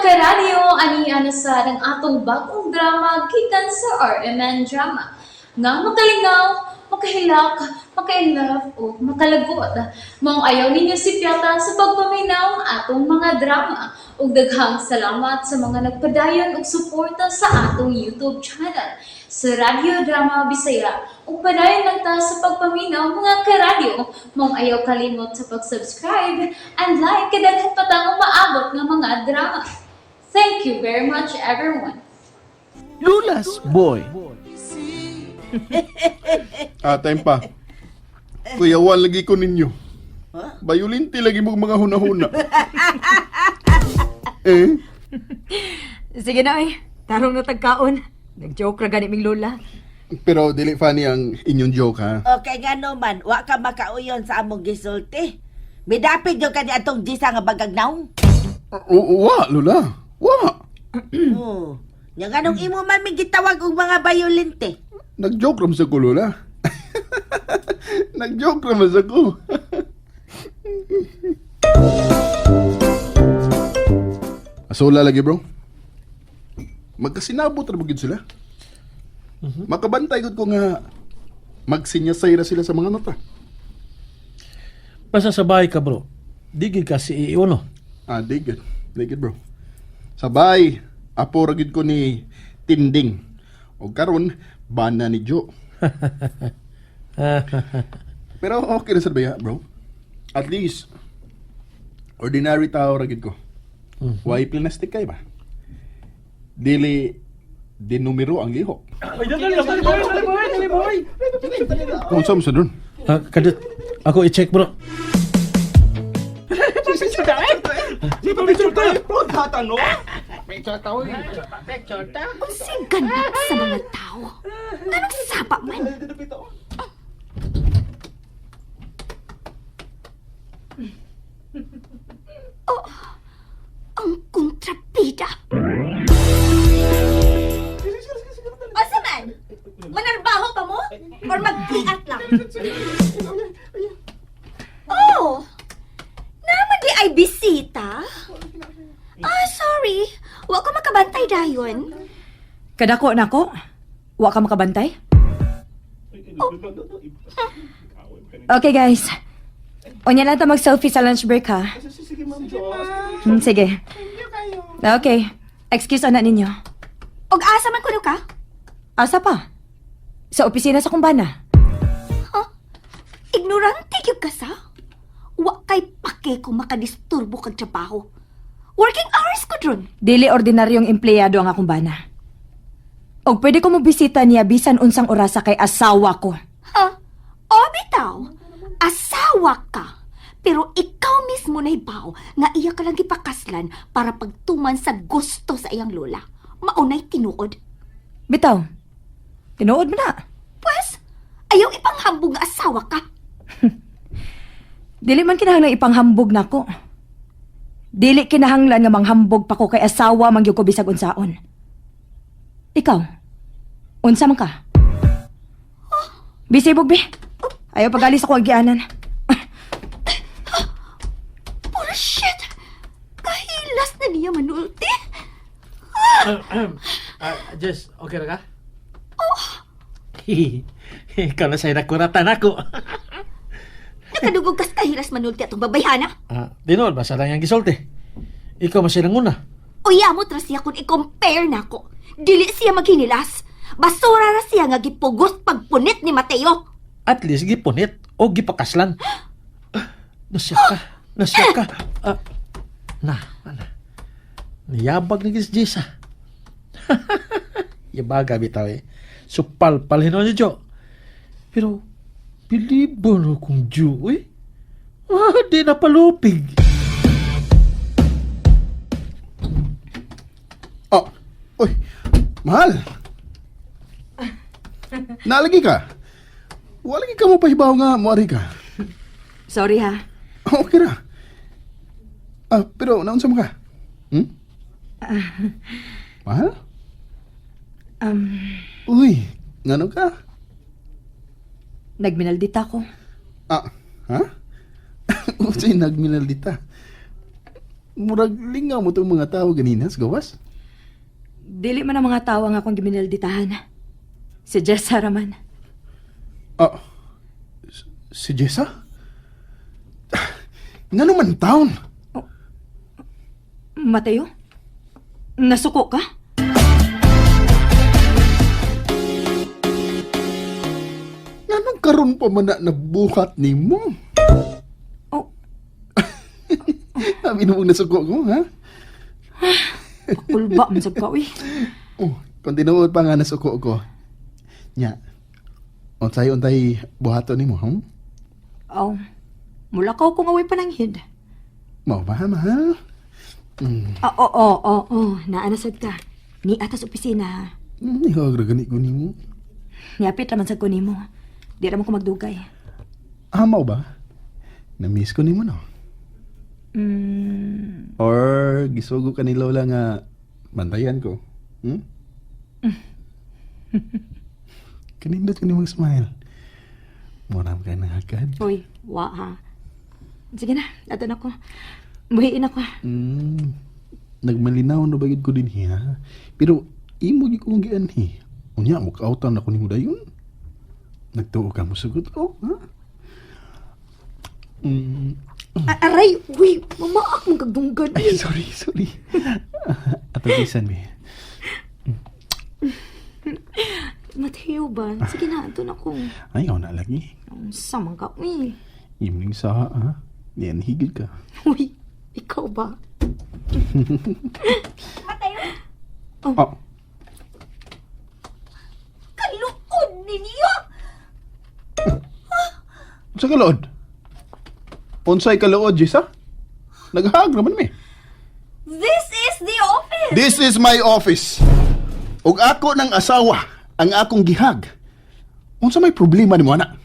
karadyo, ani sa ng atong bagong drama gikan sa RMN Drama. Nga makalingaw, makahilak, maka-inlove, o makalagot. Mong ayaw ninyo si Piata sa pagpaminaw ng atong mga drama. Ug daghang salamat sa mga nagpadayon ug suporta sa atong YouTube channel sa Radio Drama Bisaya. Ug padayon lang ta sa pagpaminaw mga karadyo. Mong ayaw kalimot sa pag-subscribe and like kadaghan pa tang maabot ng mga drama. Thank you very much everyone. Lula's Boy. Time pa. Kuyawan lagi ko ninyo. Bayulinti lagi mo mga hunahuna. Sige na tarong na tagkaon. Nag-joke ra gani ming lola. Pero dili funny ang inyong joke ha. Okay nga naman, wa ka makauyon sa among gisulti. Midapit yung kani atong gisa nga bagagnaw. Wa, Lula. Wa. Yang anong imo man may gitawag og mga bayolente. Nag-joke ram sa ko, Lula. Nag-joke ram sa ko. Asola lagi, bro. Magkasinabot ra bugid sila. Makabantay gud ko nga magsinyasay ra sila sa mga nota. Basta sa bahay ka, bro. Digig ka si Iuno. Digid. Digid, bro. Sabay, apo ra gid ko ni Tinding. O karon bana ni Jo. Pero okay na sa baya, bro. At least, ordinary tao ra gid ko. Why plastic kay ba? Dili numero ang lihok. Kung saan sa doon? Kadit, ako i-check, bro. Unsay ganap sa mga tao. Anong sapa man? Oh, ang kontrabida. Asa man? Manarbaho pa mo? Or mag-iat lang? Oh! Naman di ay bisita? Sorry. Wa ko makabantay dayon. Kadako nako. Wa ka makabantay? Okay guys. Unya lang ta mag-selfie sa lunch break ha. Sige. Okay. Excuse anak ninyo. Og asa man kuno ka? Asa pa? Sa opisina sa kumbana. Ignorante gyud ka sa? Wa kay pake kung makadisturbo kag trabaho. Working hours ko dron. Dili ordinaryong empleyado ang akong bana. Og pwede ko mo bisita niya bisan unsang orasa kay asawa ko. Ha? O bitaw, asawa ka. Pero ikaw mismo na ibaw nga iya ka lang gipakaslan para pagtuman sa gusto sa iyang lola. Maunay tinuod. Bitaw. Tinuod mo na. Pues, ayaw ipanghambog nga asawa ka. Dili man kinahanglan ipanghambog nako. Dili kinahanglan nga manghambog pa ko kay asawa man gyud ko bisag unsaon. Ikaw, unsa man ka? Bisibog bi. Ayaw pagalis ako agianan. Bullshit! Kahilas na niya manulti. Jess, okay na ka? Ikaw na sa'yo nakuratan ako. Nakadugog kas kahilas manulti atong babayhana. Dinol, basta lang yung gisulti. Ikaw masilang una. Uya mo tra siya kung i-compare nako. Dili siya maghinilas. Basura ra siya nga gipugos pagpunit ni Mateo. At least gipunit o gipakaslan. Nasya ka. Nasya ka. Na. Niyabag ni Jessa. Yabaga bitaw Supal-palhin ni Jo. Pero, bilibo na kong Jo di na palupig. Oy, mahal. Nalagi ka? Walagi ka mo pahibaw nga, muari ka. Sorry ha. Okay ra. Pero naunsa mo ka? Mahal? Uy, ngano ka? Nagminaldita ko. Ha? Unsay nagminaldita? Murag lingaw mo itong mga tao ganina sa gawas. Dili man ang mga tao nga akong giminalditahan. Si Jessa raman. Ah, si Jessa? Nga naman taon? Mateo? Nasuko ka? Anong karon pa man na nabuhat ni mo? Oh, Sabi na mong nasuko ko, ha? kulba man sa ka, uy. Oh, kung tinuod pa nga nasuko ko. Nya, untay buhato ni mo, hmm? Oh, mula ka kung away pananghid. Mao ba, mahal? Oo, naanasad ka. Ni atas opisina. Ihag gani ko ni mo. Niapit raman sa kunin mo. Di raman ko magdugay. Amaw ba? Na-miss ko ni mo, no? Or gisugo ka ni Lola nga bantayan ko. Hmm? Kanindot ko ni mong smile. Muram ka na agad. Uy, wa ha. Sige na, ato na ko. Muhiin ako. Nagmalinaw na bagid ko din hiya. Pero imo gi kong gianhi. Unya mo kautan ako nimo dayon. Nagtuo ka mo sugod ko, ha? Aray, uy, mama akong kagdunggan. Ay, sorry. Atagisan mi. Mateo ba? Sige na, ato na ko. Ayaw na lagi. Ang samang ka, uy. Imning sa ha? Yan higid ka. Uy, ikaw ba? Oh, Kaluod ninyo! sa kalood. Unsay kalood, Jessa? Naghahag naman mi. This is the office! This is my office. Ug ako ng asawa ang akong gihag. Unsa may problema nimo ana?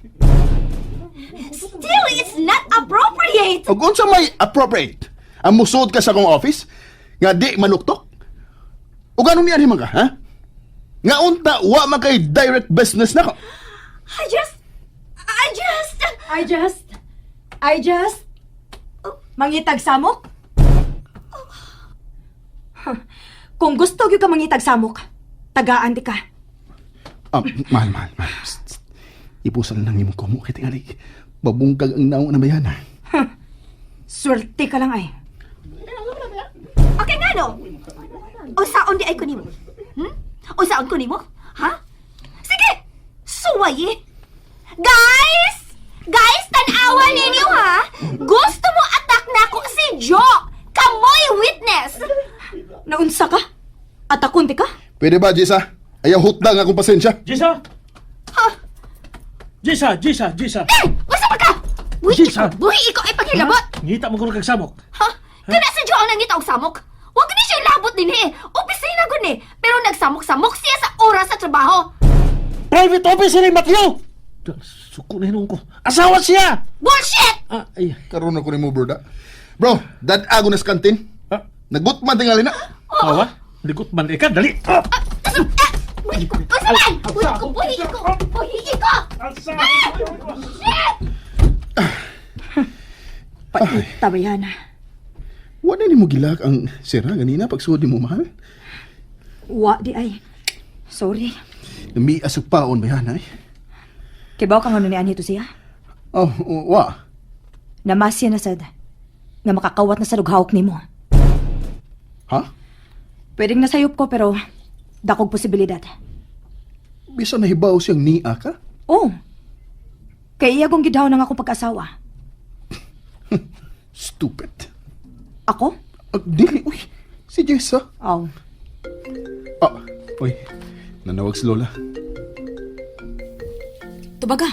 Still, it's not appropriate! Ug unsa may appropriate? Ang musod ka sa akong office nga di manuktok? Ug anong niyan man ka, ha? Nga unta wa man kay direct business nako. I just... Mangitag samok? Kung gusto gyud ka mangitag samok, tagaan di ka. Mahal. Psst, psst. Ipusan lang nimo ko mo kay tingali. Babungkag ang naong na bayana. Swerte ka lang ay. Okay nga no? Unsaon di ay ko nimo? Unsaon ko nimo? Ha? Sige! Suway eh! Guys, tanawan ninyo ha! Gusto mo attack na ako si Joe! Kamoy witness! Naunsa ka? Atakon di ka? Pwede ba, Jessa? Ayaw hutda nga akong pasensya. Jessa! Ha? Jessa! Basta pa ka! Jisa. Buhi ikaw ay paghilabot! Ngita mo ko ng kagsamok. Ha? Kana sa Joe ang nangita og samok? Huwag ni siya labot din eh! Opisina ko ni! Pero nagsamok-samok siya sa oras sa trabaho! Private officer ni Matthew! Suko na hinong ko. Asawa siya! Bullshit! Ay. Karoon ako ni mo, broda. Bro, dad ako na sa kantin. Nagutman tingali na. Awa? Ligot man ka, dali! Buhi ko! Buhi ko! Shit! Paita ba yan? Wala ni mo gilak ang sira ganina pag suod ni mo, mahal. Wa di ay. Sorry. Nami asok paon ba yan, ay? Kibaw ka nga nun niyan ito siya? Oh, wa. Namasya na sad. Nga makakawat na sa lughawk ni mo. Ha? Pwedeng nasayop ko pero dakog posibilidad. Bisa nahibaw siyang niya ka? Oh. Kaya iya kong gidaw ng akong pag-asawa. Stupid. Ako? Dili, uy. Si Jessa. Oh. Uy. Nanawag si Lola. Tubaga.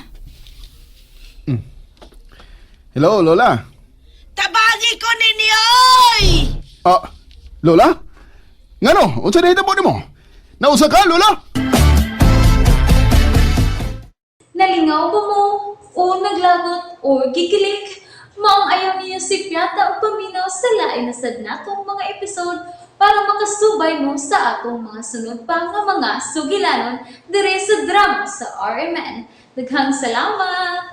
Hello, Lola. Tabagi ko ninyo, oy! Lola? Ngano? Unsa na hitabo nimo? Nausa ka, Lola? Nalingaw ba mo? O naglagot? O gikilik? Maong ayaw niya si Piata o paminaw sa lain na sad natong mga episode para makasubay mo sa atong mga sunod pa nga mga sugilanon dire sa drama sa RMN. Daghang salamat!